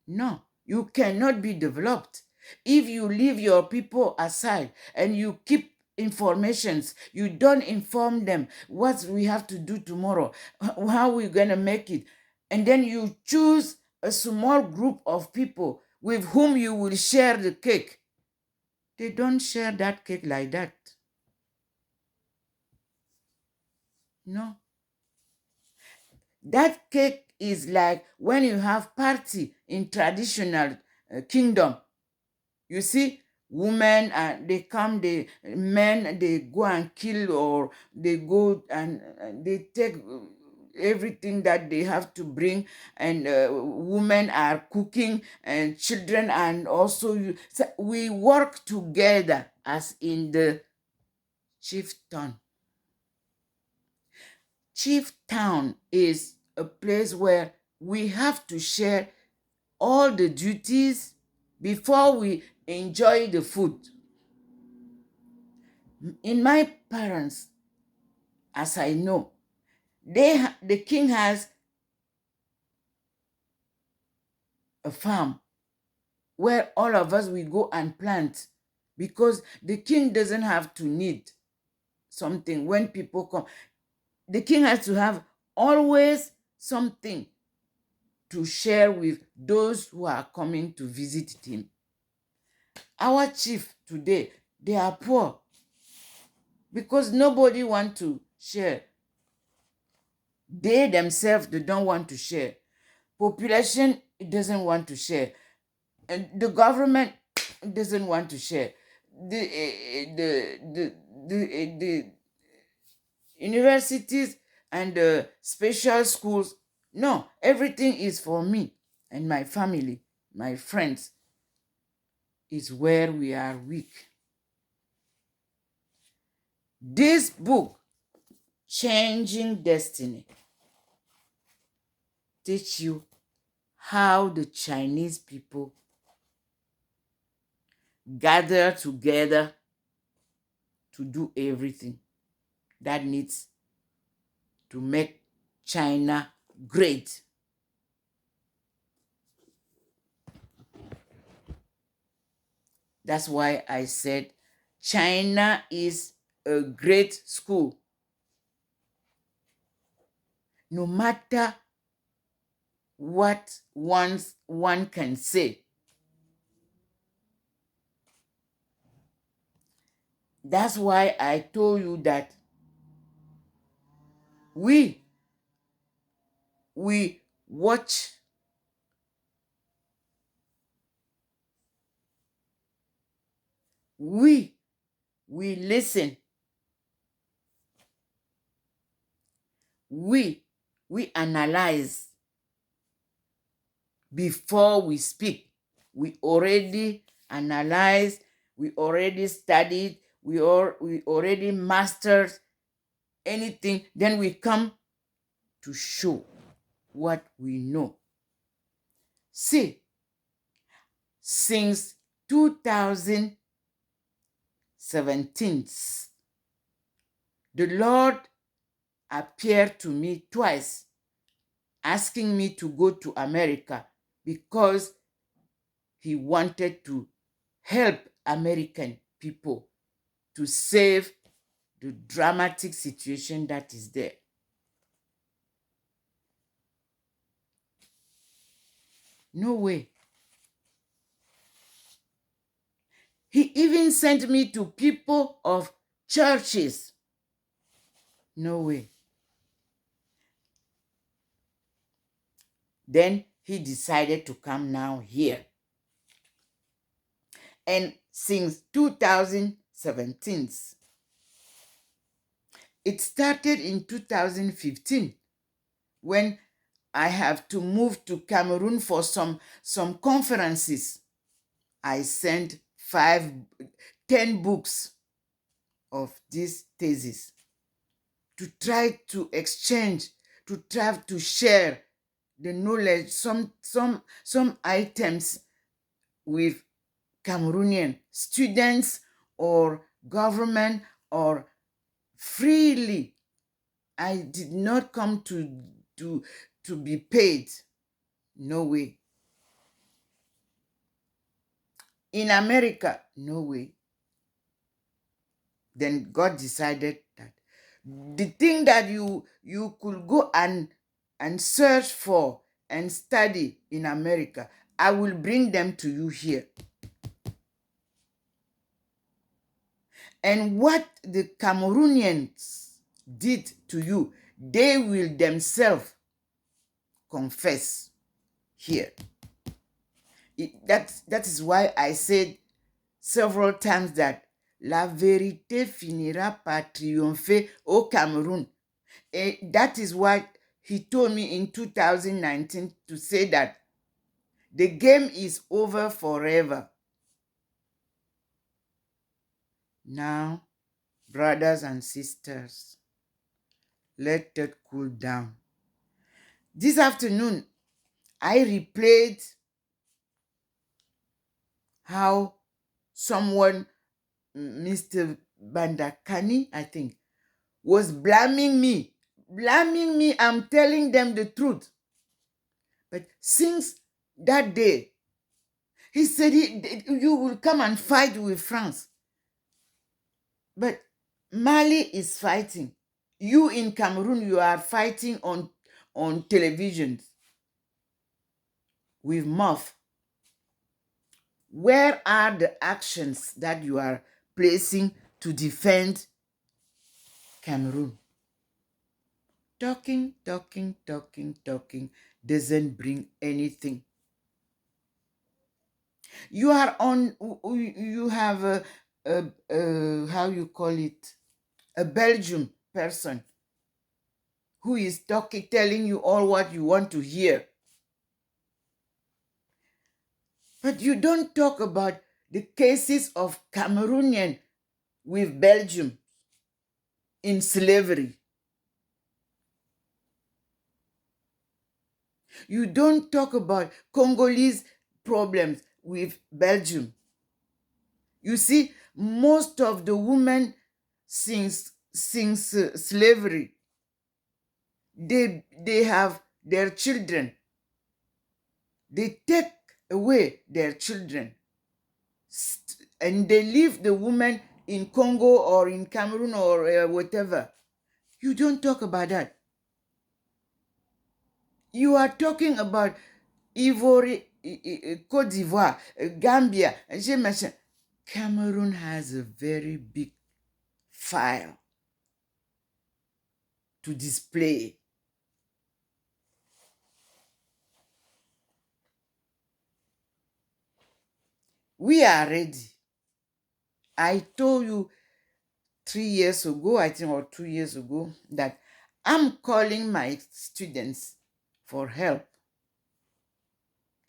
No, you cannot be developed. If you leave your people aside and you keep informations, you don't inform them what we have to do tomorrow, how we're going to make it, and then you choose a small group of people with whom you will share the cake. They don't share that cake like that. No. That cake is like when you have party in traditional kingdom. You see, women, they come, men, they go and kill, or they go and they take everything that they have to bring, and women are cooking, and children, and also so we work together as in the chieftain. Chieftain is a place where we have to share all the duties before we enjoy the food. In my parents, as I know, the king has a farm where all of us we go and plant, because the king doesn't have to need something when people come. The king has to have always something to share with those who are coming to visit him. Our chief today, they are poor because nobody want to share. They themselves, they don't want to share. Population, it doesn't want to share. And the government doesn't want to share. The universities and the special schools, no, everything is for me and my family, my friends. Is where we are weak. This book, Changing Destiny, teach you how the Chinese people gather together to do everything that needs to make China great. That's why I said China is a great school. No matter what one can say. That's why I told you that we watch we listen, we analyze before we speak. We already analyzed, we already studied, we already mastered anything. Then we come to show what we know. See, since 2017, the Lord appeared to me twice, asking me to go to America because he wanted to help American people to save the dramatic situation that is there. No way. He even sent me to people of churches. No way. Then he decided to come now here. And since 2017, it started in 2015 when I have to move to Cameroon for some conferences. I sent 10 books of this thesis to try to exchange, to try to share the knowledge, some items with Cameroonian students or government, or freely. I did not come to be paid. No way. In America, no way. Then God decided that the thing that you could go and search for and study in America, I will bring them to you here. And what the Cameroonians did to you, they will themselves confess here. That is why I said several times that la vérité finira par triompher au Cameroun. And that is what he told me in 2019, to say that the game is over forever. Now, brothers and sisters, let it cool down. This afternoon, I replayed how someone, Mr. Bandakani, I think, was blaming me. Blaming me, I'm telling them the truth. But since that day, he said, you will come and fight with France. But Mali is fighting. You in Cameroon, you are fighting on television with MOF. Where are the actions that you are placing to defend Cameroon? Talking doesn't bring anything. You are on, you have how you call it, a Belgian person who is telling you all what you want to hear. But you don't talk about the cases of Cameroonian with Belgium in slavery. You don't talk about Congolese problems with Belgium. You see, most of the women since slavery, they have their children. They take away their children and they leave the woman in Congo or in Cameroon or whatever. You don't talk about that. You are talking about Ivory, Côte d'Ivoire, Gambia. Cameroon has a very big file to display. We are ready. I told you 3 years ago, I think, or 2 years ago, that I'm calling my students for help,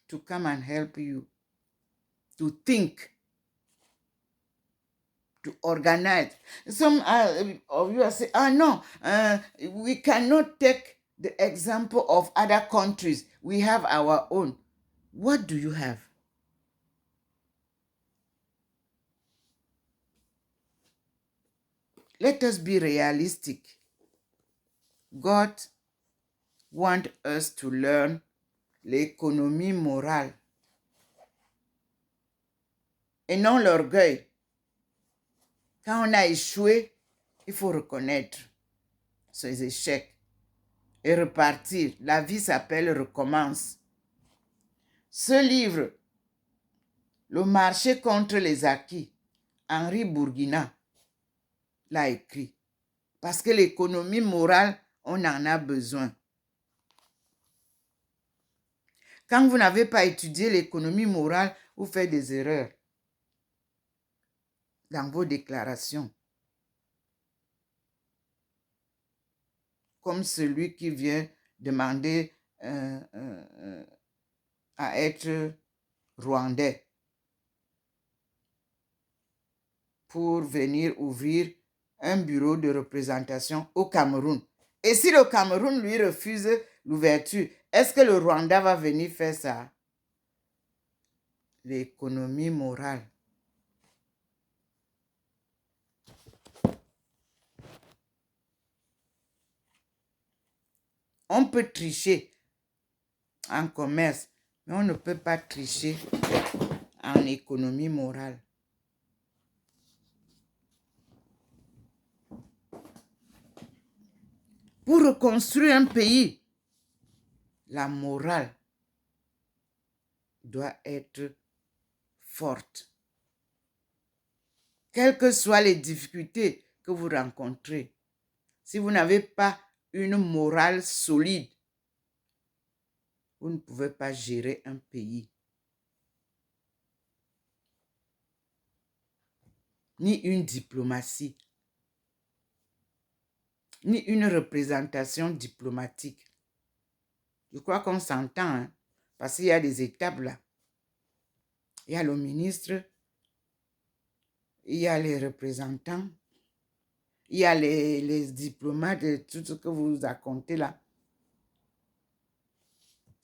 to come and help you, to think, to organize. Some of you are saying, no, we cannot take the example of other countries. We have our own. What do you have? Let us be realistic. God wants us to learn l'économie morale et non l'orgueil. Quand on a échoué, il faut reconnaître ses échecs et repartir. La vie s'appelle recommence. Ce livre, Le marché contre les acquis, Henri Bourguina l'a écrit. Parce que l'économie morale, on en a besoin. Quand vous n'avez pas étudié l'économie morale, vous faites des erreurs dans vos déclarations. Comme celui qui vient demander à être rwandais pour venir ouvrir un bureau de représentation au Cameroun. Et si le Cameroun lui refuse l'ouverture, est-ce que le Rwanda va venir faire ça? L'économie morale. On peut tricher en commerce, mais on ne peut pas tricher en économie morale. Pour reconstruire un pays, la morale doit être forte. Quelles que soient les difficultés que vous rencontrez, si vous n'avez pas une morale solide, vous ne pouvez pas gérer un pays. Ni une diplomatie, ni une représentation diplomatique. Je crois qu'on s'entend, hein, parce qu'il y a des étapes là. Il y a le ministre, il y a les représentants, il y a les diplomates, tout ce que vous racontez là.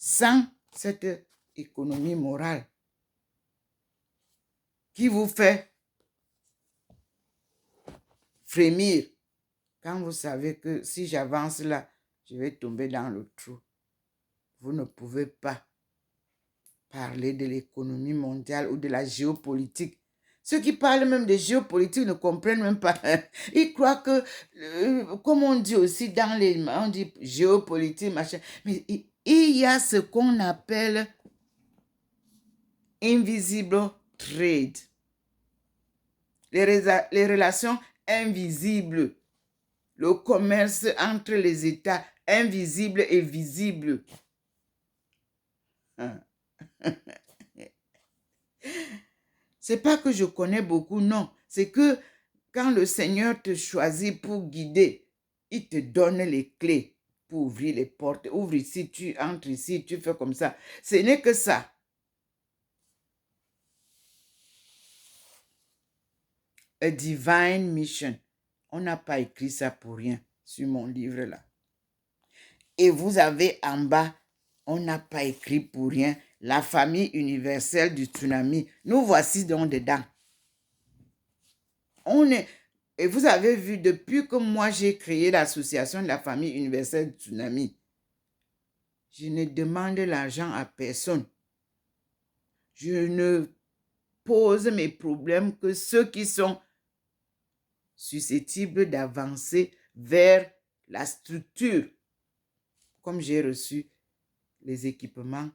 sans cette économie morale qui vous fait frémir quand vous savez que si j'avance là, je vais tomber dans le trou. Vous ne pouvez pas parler de l'économie mondiale ou de la géopolitique. Ceux qui parlent même de géopolitique ne comprennent même pas. Ils croient que, comme on dit aussi dans les... On dit géopolitique, machin. Mais il y a ce qu'on appelle invisible trade. Les relations invisibles. Le commerce entre les États invisible et visible. C'est pas que je connais beaucoup, non. C'est que quand le Seigneur te choisit pour guider, il te donne les clés pour ouvrir les portes. Ouvre ici, tu entres ici, tu fais comme ça. Ce n'est que ça. A divine mission. On n'a pas écrit ça pour rien sur mon livre là. Et vous avez en bas, on n'a pas écrit pour rien, la famille universelle du tsunami. Nous voici donc dedans. Et vous avez vu, depuis que moi j'ai créé l'association de la famille universelle du tsunami, je ne demande l'argent à personne. Je ne pose mes problèmes que ceux qui sont susceptibles d'avancer vers la structure, comme j'ai reçu les équipements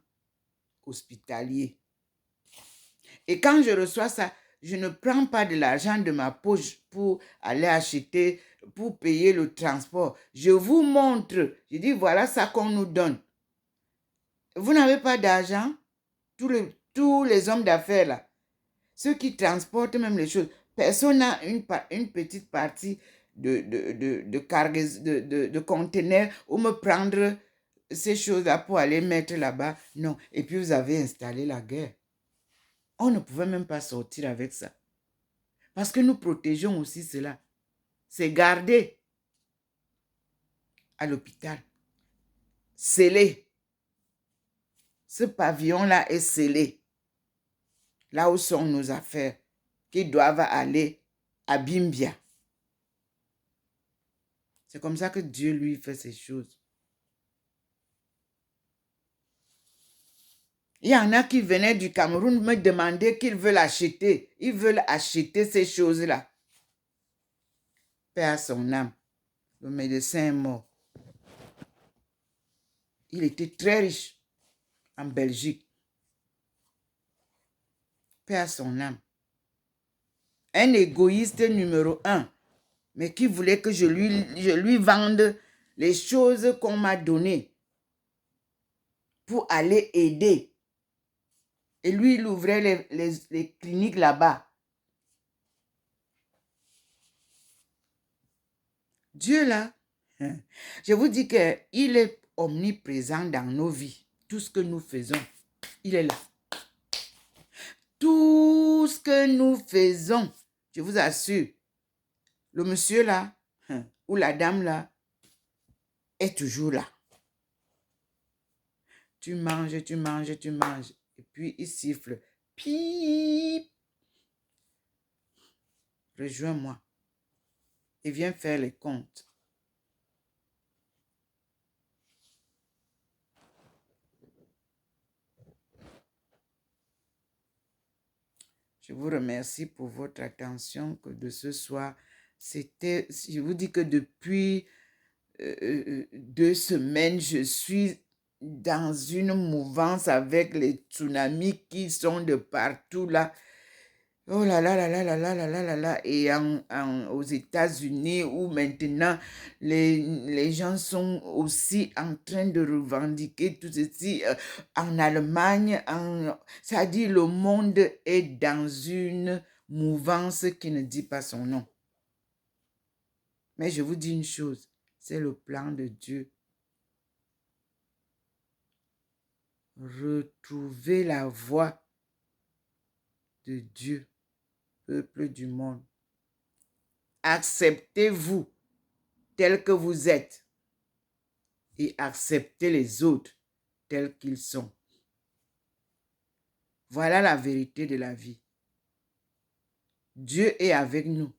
hospitaliers. Et quand je reçois ça, je ne prends pas de l'argent de ma poche pour aller acheter, pour payer le transport. Je vous montre. Je dis, voilà ça qu'on nous donne. Vous n'avez pas d'argent? Tous les hommes d'affaires là, ceux qui transportent même les choses, personne n'a une petite partie de conteneurs où me prendre ces choses-là pour aller mettre là-bas. Non. Et puis vous avez installé la guerre. On ne pouvait même pas sortir avec ça. Parce que nous protégeons aussi cela. C'est gardé à l'hôpital. Scellé. Ce pavillon-là est scellé. Là où sont nos affaires qui doivent aller à Bimbia. C'est comme ça que Dieu, lui, fait ces choses. Il y en a qui venaient du Cameroun me demander qu'ils veulent acheter. Ils veulent acheter ces choses-là. Paix à son âme. Le médecin est mort. Il était très riche en Belgique. Paix à son âme. Un égoïste numéro 1, mais qui voulait que je lui vende les choses qu'on m'a données pour aller aider. Et lui, il ouvrait les cliniques là-bas. Dieu, là, je vous dis qu'il est omniprésent dans nos vies. Tout ce que nous faisons, il est là. Tout ce que nous faisons, je vous assure, le monsieur là, ou la dame là, est toujours là. Tu manges, tu manges, tu manges. Et puis, il siffle. Pip. Rejoins-moi. Et viens faire les comptes. Je vous remercie pour votre attention de ce soir. Je vous dis que depuis 2 semaines, je suis dans une mouvance avec les tsunamis qui sont de partout là. Oh là là là là là là là là là là. Et aux États-Unis où maintenant les gens sont aussi en train de revendiquer tout ceci. En Allemagne, ça dit le monde est dans une mouvance qui ne dit pas son nom. Mais je vous dis une chose, c'est le plan de Dieu. Retrouvez la voie de Dieu, peuple du monde. Acceptez-vous tel que vous êtes et acceptez les autres tels qu'ils sont. Voilà la vérité de la vie. Dieu est avec nous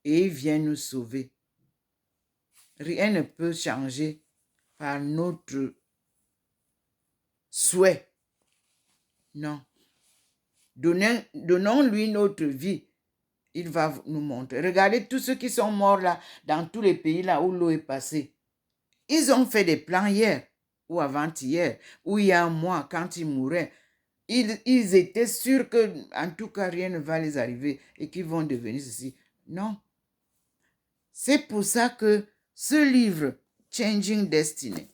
et il vient nous sauver. Rien ne peut changer par notre souhait. Non. Donnons-lui notre vie. Il va nous montrer. Regardez tous ceux qui sont morts là, dans tous les pays là où l'eau est passée. Ils ont fait des plans hier ou avant-hier, ou il y a un mois quand ils mouraient. Ils étaient sûrs que, en tout cas, rien ne va les arriver et qu'ils vont devenir ceci. Non. C'est pour ça que ce livre, Changing Destiny,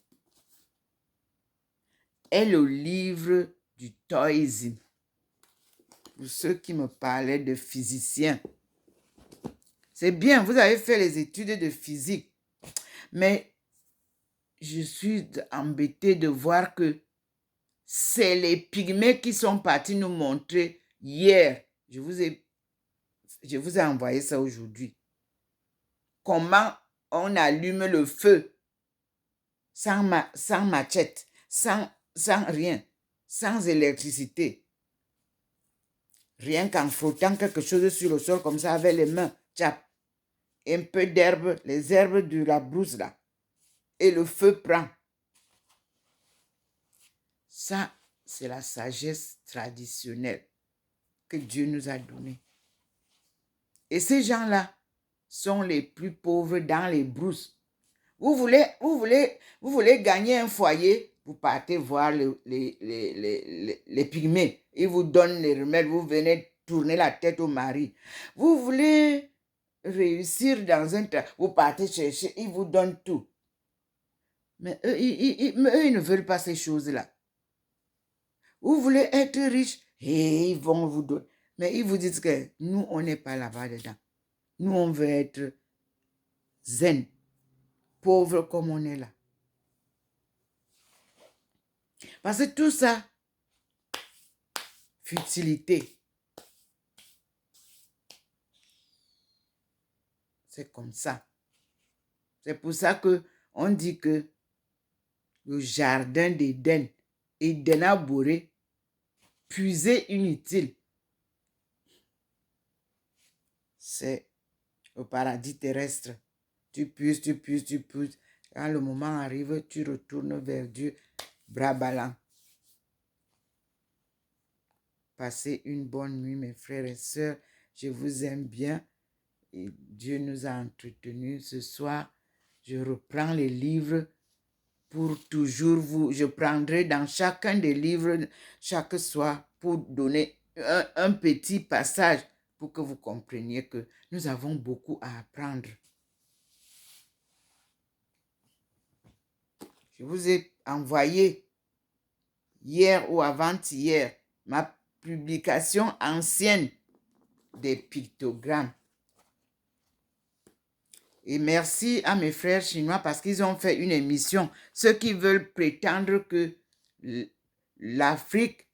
est le livre du taoïsme. Pour ceux qui me parlaient de physiciens. C'est bien, vous avez fait les études de physique, mais je suis embêtée de voir que c'est les pygmées qui sont partis nous montrer hier. Je vous ai envoyé ça aujourd'hui. Comment on allume le feu sans machette, sans rien, sans électricité. Rien qu'en frottant quelque chose sur le sol comme ça avec les mains. Tchap. Un peu d'herbe, les herbes de la brousse là. Et le feu prend. Ça, c'est la sagesse traditionnelle que Dieu nous a donnée. Et ces gens-là sont les plus pauvres dans les brousses. Vous voulez gagner un foyer, vous partez voir les pygmées. Ils vous donnent les remèdes, vous venez tourner la tête au mari. Vous voulez réussir dans un travail, vous partez chercher, ils vous donnent tout. Mais eux, ils ne veulent pas ces choses-là. Vous voulez être riche, et ils vont vous donner. Mais ils vous disent que nous, on n'est pas là-bas dedans. Nous, on veut être zen, pauvre comme on est là. Parce que tout ça, futilité. C'est comme ça. C'est pour ça que on dit que le jardin d'Éden, Éden a bourré, puiser inutile. C'est le paradis terrestre. Tu puises. Quand le moment arrive, tu retournes vers Dieu, bras ballants. Passez une bonne nuit, mes frères et sœurs. Je vous aime bien. Et Dieu nous a entretenus ce soir. Je reprends les livres pour toujours vous. Je prendrai dans chacun des livres chaque soir pour donner un petit passage pour que vous compreniez que nous avons beaucoup à apprendre. Je vous ai envoyé hier ou avant-hier ma publication ancienne des pictogrammes. Et merci à mes frères chinois parce qu'ils ont fait une émission. Ceux qui veulent prétendre que l'Afrique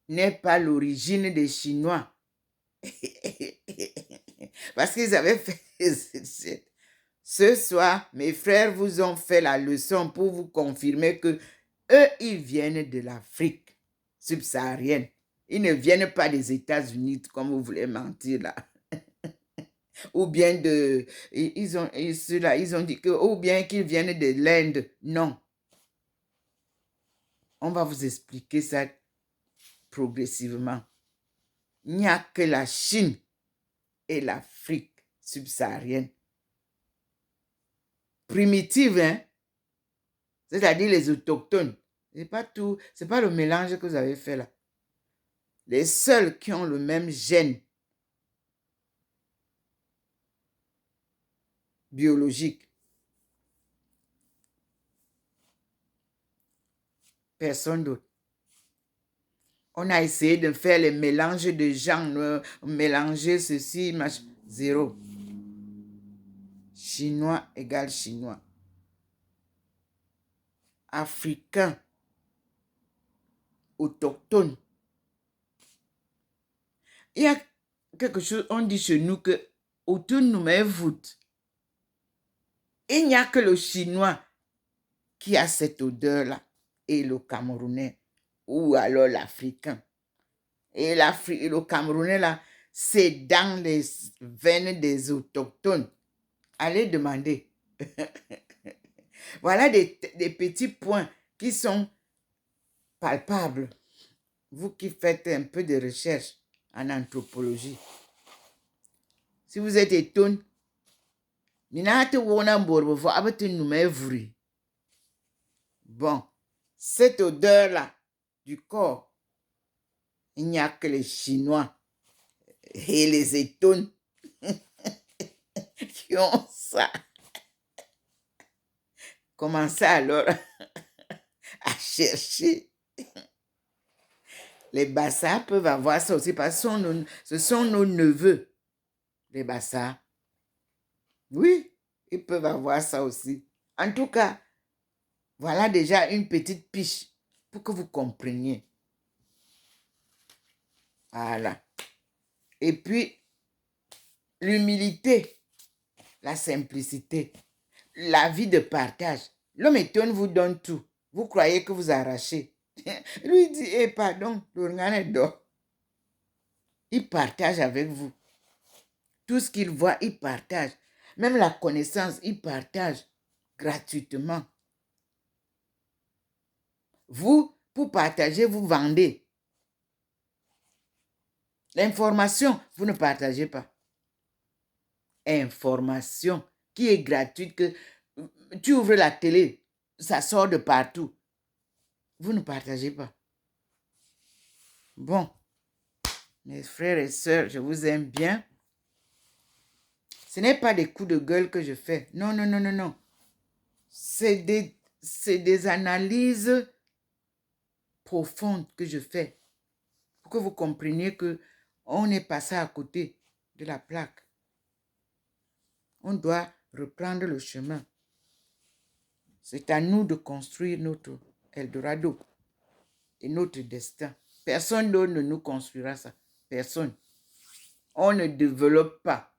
n'est pas l'origine des Chinois. Parce qu'ils avaient fait... Ce soir, mes frères vous ont fait la leçon pour vous confirmer que eux, ils viennent de l'Afrique subsaharienne. Ils ne viennent pas des États-Unis, comme vous voulez mentir là. Ou bien de... Ils ont dit que... Ou bien qu'ils viennent de l'Inde. Non. On va vous expliquer ça progressivement. Il n'y a que la Chine et l'Afrique subsaharienne. Primitive, hein? C'est-à-dire les autochtones. C'est pas tout, c'est pas le mélange que vous avez fait là. Les seuls qui ont le même gène biologique. Personne d'autre. On a essayé de faire les mélanges de gens, mélanger ceci, zéro. Chinois égale chinois. Africain, autochtone. Il y a quelque chose, on dit chez nous que autour nous met voûte. Il n'y a que le chinois qui a cette odeur-là est le Camerounais ou alors l'Africain. Et le Camerounais, là, c'est dans les veines des autochtones. Allez demander. Voilà des petits points qui sont palpables. Vous qui faites un peu de recherche en anthropologie. Si vous êtes étonné, bon, cette odeur-là du corps, il n'y a que les Chinois et les étonnes qui ont ça. Commencez alors à chercher. Les Bassas peuvent avoir ça aussi parce que ce sont nos neveux, les Bassas. Oui, ils peuvent avoir ça aussi. En tout cas, voilà déjà une petite piche pour que vous compreniez. Voilà. Et puis, l'humilité, la simplicité, la vie de partage. L'homme étonne vous donne tout. Vous croyez que vous arrachez. Lui dit, eh, pardon, il partage avec vous. Tout ce qu'il voit, il partage. Même la connaissance, il partage gratuitement. Vous, pour partager, vous vendez. L'information, vous ne partagez pas. Information qui est gratuite, que tu ouvres la télé, ça sort de partout. Vous ne partagez pas. Bon, mes frères et sœurs, je vous aime bien. Ce n'est pas des coups de gueule que je fais. Non, non, non, non, non. C'est des analyses profondes que je fais pour que vous compreniez que on est passé à côté de la plaque. On doit reprendre le chemin. C'est à nous de construire notre Eldorado et notre destin. Personne d'autre ne nous construira ça. Personne. On ne développe pas.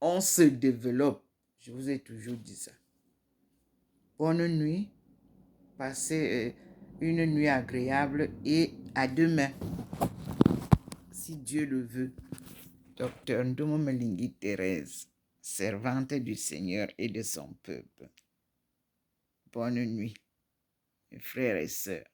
On se développe. Je vous ai toujours dit ça. Bonne nuit. Passez une nuit agréable et à demain. Si Dieu le veut. Docteur Ndomo Melingi Thérèse, servante du Seigneur et de son peuple. Bonne nuit, mes frères et sœurs.